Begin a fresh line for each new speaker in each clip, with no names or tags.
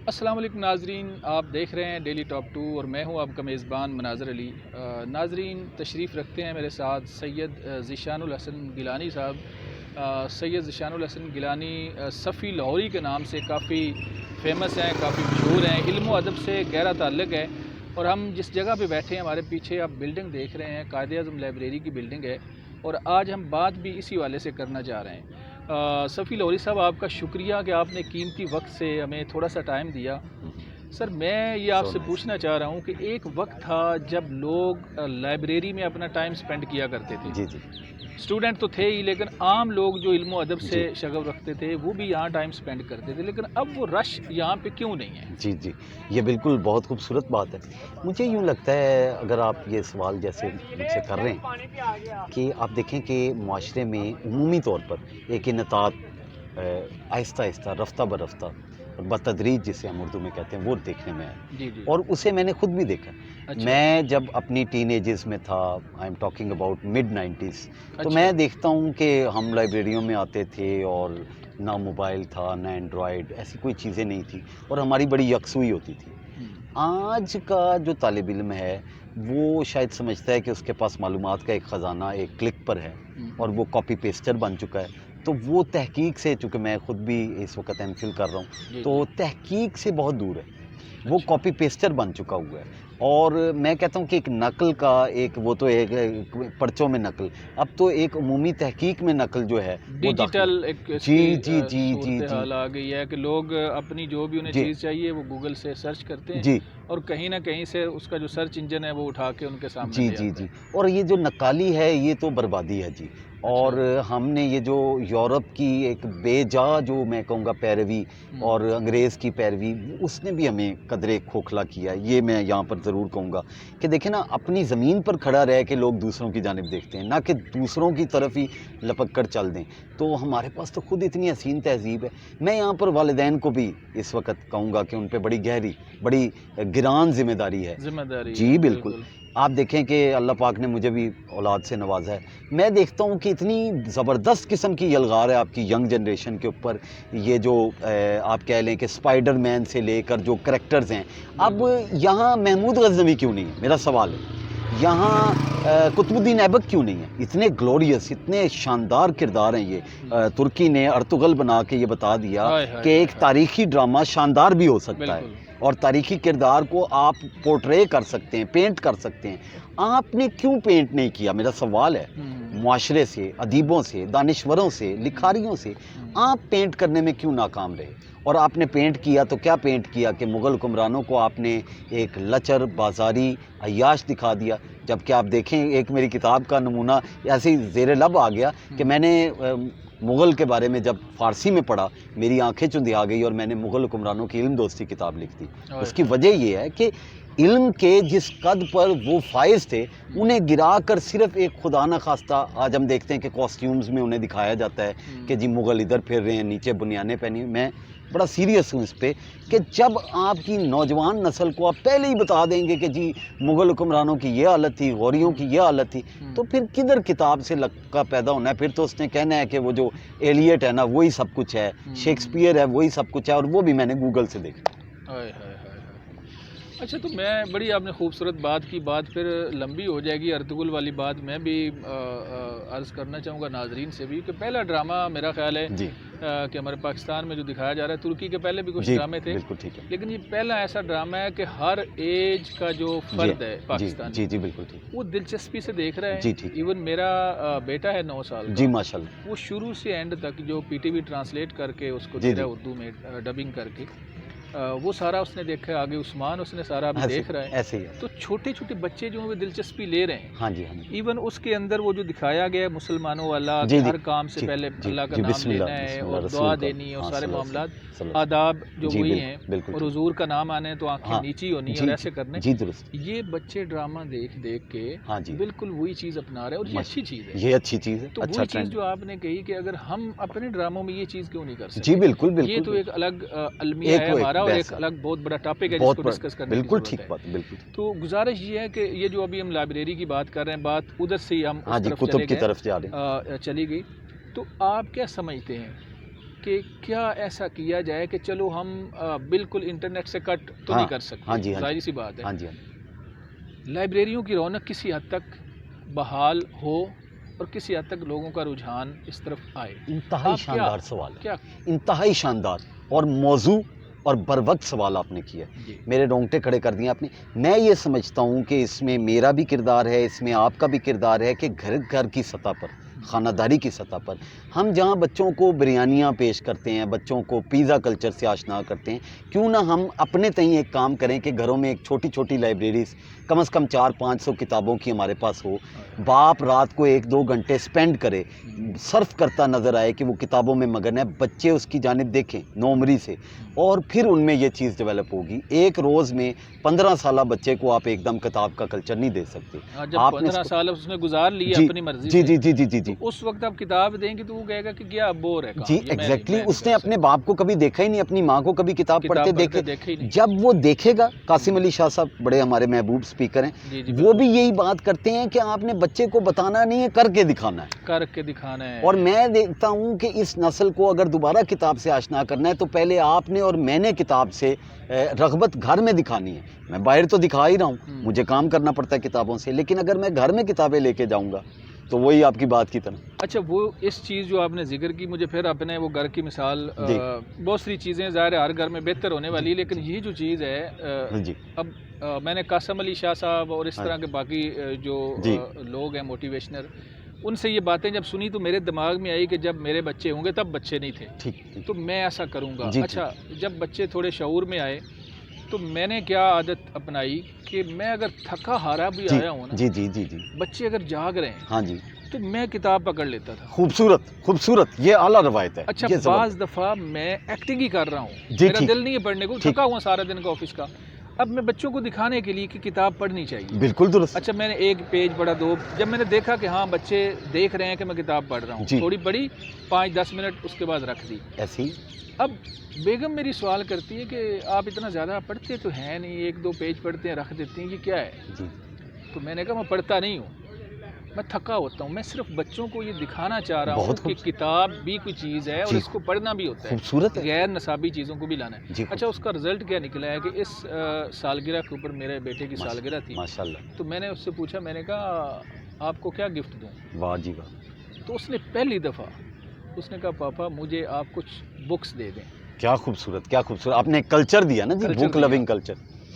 السلام علیکم ناظرین، آپ دیکھ رہے ہیں ڈیلی ٹاپ 2 اور میں ہوں آپ کا میزبان مناظر علی۔ ناظرین، تشریف رکھتے ہیں میرے ساتھ سید ذیشان الحسن گیلانی صاحب۔ سید ذیشان الحسن گیلانی صفی لاہوری کے نام سے کافی فیمس ہیں، کافی مشہور ہیں، علم و ادب سے گہرا تعلق ہے۔ اور ہم جس جگہ پہ بیٹھے ہیں، ہمارے پیچھے آپ بلڈنگ دیکھ رہے ہیں، قائد اعظم لائبریری کی بلڈنگ ہے، اور آج ہم بات بھی اسی والے سے کرنا چاہ رہے ہیں۔ صفی لاہوری صاحب، آپ کا شکریہ کہ آپ نے قیمتی وقت سے ہمیں تھوڑا سا ٹائم دیا۔ سر، میں یہ آپ سے پوچھنا چاہ رہا ہوں کہ ایک وقت تھا جب لوگ لائبریری میں اپنا ٹائم سپینڈ کیا کرتے تھے۔
جی جی
اسٹوڈنٹ تو تھے ہی، لیکن عام لوگ جو علم و ادب سے
جی
شغف رکھتے تھے وہ بھی یہاں ٹائم سپینڈ کرتے تھے، لیکن اب وہ رش یہاں پہ کیوں نہیں ہے؟
جی جی یہ بالکل بہت خوبصورت بات ہے۔ مجھے یوں لگتا ہے، اگر آپ یہ سوال جیسے مجھ سے کر رہے ہیں، کہ آپ دیکھیں کہ معاشرے میں عمومی طور پر ایک انحطاط آہستہ آہستہ، رفتہ برفتہ اور بتدریج، جسے ہم اردو میں کہتے ہیں، وہ دیکھنے میں آیا،
جی جی،
اور اسے میں نے خود بھی دیکھا۔
اچھا
میں جب اپنی ٹین ایجز میں تھا، I am talking about mid 90s، تو
اچھا
میں دیکھتا ہوں کہ ہم لائبریریوں میں آتے تھے اور نہ موبائل تھا، نہ اینڈرائڈ، ایسی کوئی چیزیں نہیں تھی، اور ہماری بڑی یکسوئی ہوتی تھی۔ آج کا جو طالب علم ہے وہ شاید سمجھتا ہے کہ اس کے پاس معلومات کا ایک خزانہ ایک کلک پر ہے، اور وہ کاپی پیسٹر بن چکا ہے۔ تو وہ تحقیق سے، چونکہ میں خود بھی اس وقت ایم فل کر رہا ہوں، تو تحقیق سے بہت دور ہے، وہ کاپی پیسٹر بن چکا ہوا ہے۔ اور میں کہتا ہوں کہ ایک نقل کا وہ تو ایک پرچوں میں نقل، اب تو ایک عمومی تحقیق میں نقل جو ہے وہ داخل
ڈیجیٹل
ہے۔
ایک اس
جی
کی
جی جی جی
صورتحال
جی
آ گئی ہے کہ لوگ اپنی جو بھی انہیں
جی
چیز چاہیے وہ گوگل سے سرچ کرتے ہیں،
جی
اور کہیں نہ کہیں سے اس کا جو سرچ انجن ہے وہ اٹھا کے ان کے سامنے
جی
دے
جی
آتا
جی
ہے۔
اور یہ جو نقالی ہے یہ تو بربادی ہے جی۔ اور
اچھا،
ہم نے یہ جو یورپ کی ایک بے جا، جو میں کہوں گا، پیروی اور انگریز کی پیروی، اس نے بھی ہمیں قدرے کھوکھلا کیا ہے، یہ میں یہاں پر ضرور کہوں گا کہ دیکھیں نا، اپنی زمین پر کھڑا رہ کے لوگ دوسروں کی جانب دیکھتے ہیں، نہ کہ دوسروں کی طرف ہی لپک کر چل دیں۔ تو ہمارے پاس تو خود اتنی حسین تہذیب ہے۔ میں یہاں پر والدین کو بھی اس وقت کہوں گا کہ ان پہ بڑی گہری، بڑی گران ذمہ داری ہے۔
ذمہ داری ہے،
جی بالکل۔
بالکل۔
آپ دیکھیں کہ اللہ پاک نے مجھے بھی اولاد سے نوازا ہے، میں دیکھتا ہوں کہ اتنی زبردست قسم کی یلغار ہے آپ کی ینگ جنریشن کے اوپر، یہ جو آپ کہہ لیں کہ اسپائڈر مین سے لے کر جو کریکٹرز ہیں، اب یہاں محمود غزنوی کیوں نہیں ہے، میرا سوال ہے۔ یہاں قطب الدین ایبک کیوں نہیں ہے؟ اتنے گلوریس، اتنے شاندار کردار ہیں یہ۔ ترکی نے ارطغرل بنا کے یہ بتا دیا کہ ایک تاریخی ڈرامہ شاندار بھی ہو سکتا ہے، اور تاریخی کردار کو آپ پورٹرے کر سکتے ہیں، پینٹ کر سکتے ہیں۔ آپ نے کیوں پینٹ نہیں کیا؟ میرا سوال ہے۔ معاشرے سے، ادیبوں سے، دانشوروں سے، لکھاریوں سے آپ پینٹ کرنے میں کیوں ناکام رہے؟ اور آپ نے پینٹ کیا تو کیا پینٹ کیا کہ مغل حکمرانوں کو آپ نے ایک لچر، بازاری، عیاش دکھا دیا، جبکہ آپ دیکھیں، ایک میری کتاب کا نمونہ ایسے ہی زیر لب آ گیا کہ میں نے مغل کے بارے میں جب فارسی میں پڑھا، میری آنکھیں چندھیا گئی، اور میں نے مغل حکمرانوں کی علم دوستی کتاب لکھ دی۔ اس کی وجہ یہ ہے کہ علم کے جس قد پر وہ فائز تھے، انہیں گرا کر صرف ایک خدا نخواستہ، آج ہم دیکھتے ہیں کہ کاسٹیومز میں انہیں دکھایا جاتا ہے کہ جی مغل ادھر پھر رہے ہیں، نیچے بنیانیں پہنی۔ میں بڑا سیریس ہوں اس پہ کہ جب آپ کی نوجوان نسل کو آپ پہلے ہی بتا دیں گے کہ جی مغل حکمرانوں کی یہ حالت تھی، غوریوں کی یہ حالت تھی، تو پھر کدھر کتاب سے لگا پیدا ہونا ہے؟ پھر تو اس نے کہنا ہے کہ وہ جو ایلیٹ ہے نا، وہی سب کچھ ہے، شیکسپیئر ہے وہی سب کچھ ہے، اور وہ بھی میں نے گوگل سے دیکھا۔
اچھا، تو میں بڑی آپ نے خوبصورت بات کی، بات پھر لمبی ہو جائے گی، ارطغرل والی بات میں بھی عرض کرنا چاہوں گا ناظرین سے بھی، کہ پہلا ڈرامہ میرا خیال ہے
جی
کہ ہمارے پاکستان میں جو دکھایا جا رہا ہے، ترکی کے پہلے بھی کچھ
جی
ڈرامے تھے،
بالکل ٹھیک ہے۔
لیکن یہ پہلا ایسا ڈرامہ ہے کہ ہر ایج کا جو فرد ہے
جی
پاکستانی،
جی جی بالکل ٹھیک،
وہ دلچسپی سے دیکھ رہے
جی
ہیں۔
ٹھیک،
ایون میرا بیٹا ہے 9 سال
جی
کا،
ماشاء اللہ،
وہ شروع سے اینڈ تک جو پی ٹی وی ٹرانسلیٹ کر کے اس کو
جی
دے رہا
جی
ہے اردو میں، ڈبنگ کر کے، وہ سارا اس نے دیکھا ہے۔ آگے عثمان اس نے سارا ابھی دیکھ رہا ہے۔
ایسے ہی ہے۔
تو چھوٹے چھوٹے بچے جو ہیں وہ دلچسپی لے رہے ہیں۔
ہاں جی ہاں جی
ایون اس کے اندر وہ جو دکھایا گیا ہے مسلمانوں والا،
جی
کہ
جی
ہر کام سے
جی
پہلے
جی
اللہ کا
جی،
نام
بسم اللہ
لینا ہے
بسم
اور
اللہ،
دعا
رسول کا،
دینی ہے اور
ہاں
سارے
صلی اللہ علیہ
معاملات،
وسلم، صلی اللہ علیہ
آداب جو
وسلم، جی
وہی ہیں،
بالکل
اور
ٹھیک،
حضور کا نام آنے ہے تو آنکھیں
ہاں
نیچی ہونی ہے
جی
اور ایسے کرنے۔
جی درست،
یہ بچے ڈرامہ دیکھ دیکھ کے
ہاں جی
بالکل وہی چیز اپنا رہے ہیں، اور یہ اچھی چیز ہے۔
یہ اچھی چیز ہے،
تو
اچھا
وہی چیز
ٹرینڈ
جو آپ نے کہی کہ اگر ہم اپنے ڈراموں میں یہ چیز کیوں نہیں کر
ہے۔ جی
سکتے،
بالکل
یہ
بالکل
تو
بالکل،
ایک الگ المیہ
ایک
ہے
وہ
ہمارا، اور
بحث
ایک
ہے،
الگ بہت بڑا ٹاپک ہے جس
بہت
کو
بڑا،
ڈسکس کرنے کی
بالکل
ضرورت
ٹھیک
ہے۔
بات، بالکل ٹھیک۔
تو گزارش یہ ہے کہ یہ جو ابھی ہم لائبریری کی بات کر رہے ہیں، بات ادھر سے ہی ہم
ہاں
اس
جی
طرف
کتب
چلے
کی
گئے،
طرف جا رہے ہیں۔
چلی گئی۔ تو آپ کیا سمجھتے ہیں کہ کیا ایسا کیا جائے کہ چلو ہم بالکل انٹرنیٹ سے کٹ تو نہیں کر سکتے، ظاہر سی بات ہے، لائبریریوں کی رونق کسی حد تک بحال ہو اور کسی حد تک لوگوں کا رجحان اس طرف آئے.
انتہائی شاندار سوال ہے،
کیا
انتہائی شاندار اور موضوع اور بر وقت سوال آپ نے کیا، میرے رونگٹے کھڑے کر دیے آپ نے. میں یہ سمجھتا ہوں کہ اس میں میرا بھی کردار ہے، اس میں آپ کا بھی کردار ہے کہ گھر گھر کی سطح پر، خانہ داری کی سطح پر ہم جہاں بچوں کو بریانیاں پیش کرتے ہیں، بچوں کو پیزا کلچر سے آشنا کرتے ہیں، کیوں نہ ہم اپنے تئیں ایک کام کریں کہ گھروں میں ایک چھوٹی چھوٹی لائبریریز کم از کم 400-500 کتابوں کی ہمارے پاس ہو. باپ رات کو 1-2 گھنٹے سپینڈ کرے، صرف کرتا نظر آئے کہ وہ کتابوں میں مگن ہے، بچے اس کی جانب دیکھیں نوعمری سے، اور پھر ان میں یہ چیز ڈیولپ ہوگی. ایک روز میں 15 سالہ بچے کو آپ ایک دم کتاب کا کلچر نہیں دے سکتے.
جب 15 سال اس نے گزار لی اپنی مرضی
سے،
جی
جی جی جی جی
اس وقت آپ کتاب دیں گے تو وہ کہے گا کہ کیا بور ہے کام.
جی ایگزیکٹلی. اس نے اپنے باپ کو کبھی دیکھا ہی نہیں، اپنی ماں کو کبھی کتاب پڑھتے دیکھے. جب وہ دیکھے گا، قاسم علی شاہ صاحب بڑے ہمارے محبوب اسپیکر ہیں، وہ بھی یہی بات کرتے ہیں کہ آپ نے بچے کو بتانا نہیں ہے، کر کے دکھانا ہے،
کر کے دکھانا ہے.
اور میں دیکھتا ہوں کہ اس نسل کو اگر دوبارہ کتاب سے آشنا کرنا ہے تو پہلے آپ نے اور میں نے کتاب سے رغبت گھر میں دکھانی ہے. میں باہر تو دکھا ہی رہا ہوں، مجھے کام کرنا پڑتا ہے کتابوں سے، لیکن اگر میں گھر میں کتابیں لے کے جاؤں گا تو وہی آپ کی بات کی طرح.
اچھا، وہ اس چیز جو آپ نے ذکر کی، مجھے پھر اپنے وہ گھر کی مثال، بہت سی چیزیں ظاہر ہے ہر گھر میں بہتر ہونے والی ہے، لیکن یہ جو چیز ہے، اب میں نے قاسم علی شاہ صاحب اور اس طرح کے باقی جو لوگ ہیں موٹیویشنر، ان سے یہ باتیں جب سنی تو میرے دماغ میں آئی کہ جب میرے بچے ہوں گے تب بچے نہیں تھے تو میں ایسا کروں گا. اچھا، جب بچے تھوڑے شعور میں آئے تو میں نے کیا عادت اپنائی کہ میں اگر تھکا ہارا بھی آیا ہوں نا، بچے اگر جاگ رہے ہیں تو میں کتاب پکڑ لیتا تھا.
خوبصورت خوبصورت، یہ اعلیٰ روایت ہے.
اچھا، بعض دفعہ میں ایکٹنگ ہی کر رہا ہوں، میرا دل نہیں ہے پڑھنے کو، تھکا ہوا سارا دن کا آفس کا، اب میں بچوں کو دکھانے کے لیے کہ کتاب پڑھنی چاہیے.
بالکل درست.
اچھا، میں نے 1 پیج پڑھا، 2، جب میں نے دیکھا کہ ہاں بچے دیکھ رہے ہیں کہ میں کتاب پڑھ رہا ہوں، تھوڑی پڑھی 5-10 منٹ، اس کے بعد رکھ دی.
ایسی
اب بیگم میری سوال کرتی ہے کہ آپ اتنا زیادہ پڑھتے تو ہیں نہیں، 1-2 پیج پڑھتے ہیں رکھ دیتے ہیں، یہ کیا ہے؟ تو میں نے کہا میں پڑھتا نہیں ہوں، میں تھکا ہوتا ہوں، میں صرف بچوں کو یہ دکھانا چاہ رہا ہوں کہ کتاب بھی کوئی چیز ہے اور اس کو پڑھنا بھی ہوتا ہے،
خوبصورت،
غیر نصابی چیزوں کو بھی لانا ہے. اچھا، اس کا رزلٹ کیا نکلا ہے کہ اس سالگرہ کے اوپر، میرے بیٹے کی سالگرہ تھی
ماشاءاللہ،
تو میں نے اس سے پوچھا، میں نے کہا آپ کو کیا گفٹ دوں؟
واہ جی واہ.
تو اس نے پہلی دفعہ اس نے کہا پاپا مجھے آپ کچھ بکس دے دیں.
کیا خوبصورت، کیا خوبصورت، آپ نے کلچر دیا نا جی، بک لونگ کلچر.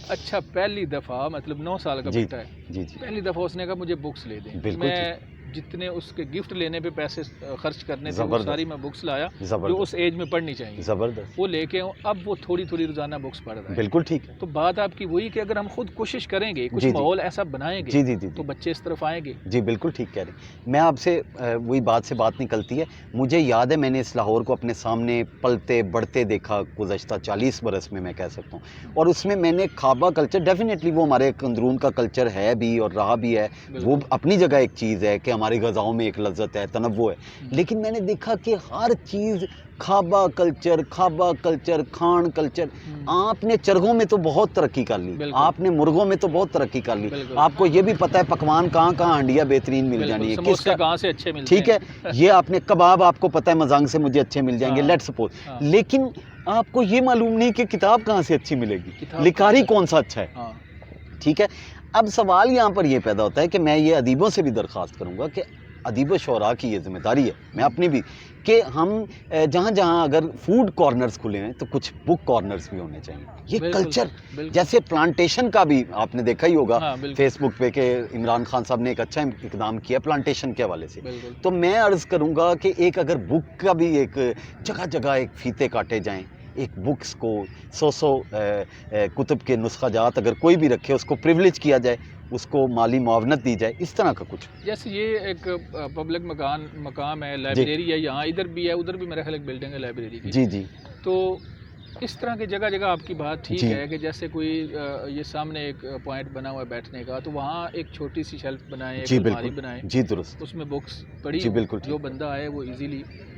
اچھا، پہلی دفعہ، مطلب 9 سال کا بیٹا ہے، پہلی دفعہ اس نے کہا مجھے بکس لے دیں. میں جتنے اس کے گفٹ لینے پہ پیسے خرچ کرنے تھے وہ ساری میں بکس لایا جو اس ایج میں پڑھنی چاہیے،
زبردست،
وہ لے کے ہوں. اب وہ تھوڑی تھوڑی روزانہ بکس پڑھ رہا ہے.
بالکل ٹھیک ہے.
تو بات آپ کی وہی کہ اگر ہم خود کوشش کریں گے، کچھ ماحول ایسا بنائیں گے تو بچے اس طرف آئیں گے.
جی بالکل ٹھیک کہہ رہے ہیں. میں آپ سے وہی بات سے بات نکلتی ہے. مجھے یاد ہے میں نے اس لاہور کو اپنے سامنے پلتے بڑھتے دیکھا گزشتہ 40 برس میں کہہ سکتا ہوں، اور اس میں نے کھابا کلچر، ڈیفینیٹلی وہ ہمارے اندرون کا کلچر ہے بھی اور رہا بھی ہے، وہ اپنی جگہ ایک چیز ہے کہ ہماری غذاؤں میں ایک لذت ہے، تنوع ہے، لیکن میں نے دیکھا کہ ہر چیز کھابا کلچر، کھان کلچر. آپ نے چرگوں میں تو بہت ترقی کر لی، آپ نے مرغوں میں تو بہت ترقی کر لی، آپ کو یہ بھی پتہ ہے پکوان کہاں کہاں ہنڈیا بہترین مل جانی ہے،
کس کا کہاں سے اچھے ملتے ہیں،
ٹھیک ہے، یہ آپ نے کباب آپ کو پتہ ہے مزانگ سے مجھے اچھے مل جائیں گے، لیٹ سپوز. لیکن آپ کو یہ معلوم نہیں کہ کتاب کہاں سے اچھی ملے گی، لکھاری کون سا اچھا ہے. ٹھیک ہے، اب سوال یہاں پر یہ پیدا ہوتا ہے کہ میں یہ ادیبوں سے بھی درخواست کروں گا کہ ادیب و شعراء کی یہ ذمہ داری ہے، میں اپنی بھی، کہ ہم جہاں جہاں اگر فوڈ کارنرز کھلے ہیں تو کچھ بک کارنرز بھی ہونے چاہیے. یہ کلچر جیسے پلانٹیشن کا بھی آپ نے دیکھا ہی ہوگا فیس بک پہ کہ عمران خان صاحب نے ایک اچھا اقدام کیا پلانٹیشن کے حوالے سے. تو میں عرض کروں گا کہ ایک اگر بک کا بھی ایک جگہ جگہ ایک فیتے کاٹے جائیں، ایک بکس کو 100 کتب کے نسخہ جات اگر کوئی بھی رکھے، اس کو پریولیج کیا جائے، اس کو مالی معاونت دی جائے، اس طرح کا کچھ.
جیسے یہ ایک پبلک مقام ہے، لائبریری ہے، یہاں ادھر بھی ہے، ادھر بھی میرا خیال ایک بلڈنگ ہے لائبریری کی.
جی
تو اس طرح کی جگہ جگہ آپ کی بات ٹھیک ہے کہ جیسے کوئی یہ سامنے ایک پوائنٹ بنا ہوا ہے بیٹھنے کا، تو وہاں ایک چھوٹی سی شیلف بنائیں، ایک الماری بنائیں،
جی درست،
اس میں بکس پڑھی، جو بندہ آئے وہ ایزیلی